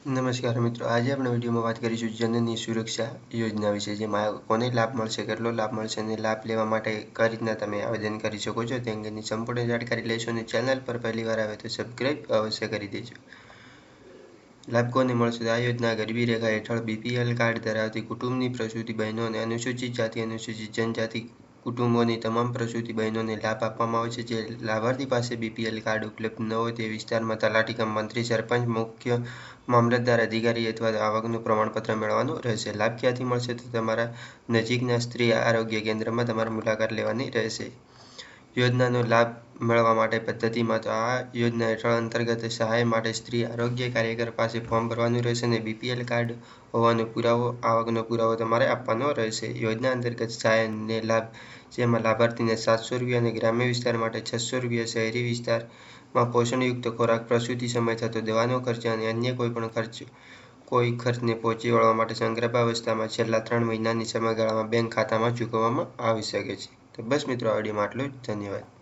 નમસ્કાર મિત્રો, આજે આપણે વિડીયોમાં વાત કરીશું જનની સુરક્ષા યોજના વિશે, જેમાં કોને લાભ મળશે, કેટલો લાભ મળશે અને લાભ લેવા માટે કઈ રીતના તમે આવેદન કરી શકો છો તે અંગેની સંપૂર્ણ જાણકારી લઈશું. અને ચેનલ પર પહેલી વાર આવે તો સબસ્ક્રાઈબ અવશ્ય કરી દેજો. લાભ કોને મળશે? આ યોજના ગરીબી રેખા હેઠળ બીપીએલ કાર્ડ ધરાવતી કુટુંબની પ્રસૂતિ બહેનો અને અનુસૂચિત જાતિ અનુસૂચિત જનજાતિ કુટુંબોની તમામ પ્રસૂતિ બહેનોને લાભ આપવામાં આવે છે. જે લાભાર્થી પાસે બીપીએલ કાર્ડ ઉપલબ્ધ ન હોય તે વિસ્તારમાં તલાટી કમ મંત્રી, સરપંચ, મુખ્ય મામલતદાર અધિકારી અથવા આવકનું પ્રમાણપત્ર મેળવવાનું રહેશે. લાભ ક્યાંથી મળશે? તો તમારા નજીકના સ્ત્રી આરોગ્ય કેન્દ્રમાં તમારે મુલાકાત લેવાની રહેશે. યોજનાનો લાભ મેળવવા માટે પદ્ધતિમાં તો આ યોજના હેઠળ અંતર્ગત સહાય માટે સ્ત્રી આરોગ્ય કાર્યકર પાસે ફોર્મ ભરવાનું રહેશે અને બીપીએલ કાર્ડ હોવાનો પુરાવો, આવકનો પુરાવો તમારે આપવાનો રહેશે. યોજના અંતર્ગત સહાય અને લાભ, જેમાં લાભાર્થીને 700 રૂપિયા અને ગ્રામ્ય વિસ્તાર માટે 600 રૂપિયા, શહેરી વિસ્તારમાં પોષણયુક્ત ખોરાક, પ્રસૂતિ સમયે થતો દવાનો ખર્ચ અને અન્ય કોઈ ખર્ચને પહોંચી વળવા માટે સંગર્ભાવસ્થામાં છેલ્લા 3 મહિનાની સમયગાળામાં બેંક ખાતામાં ચૂકવવામાં આવી શકે છે. તો બસ મિત્રો, આ વિડીયોમાં આટલું જ. ધન્યવાદ.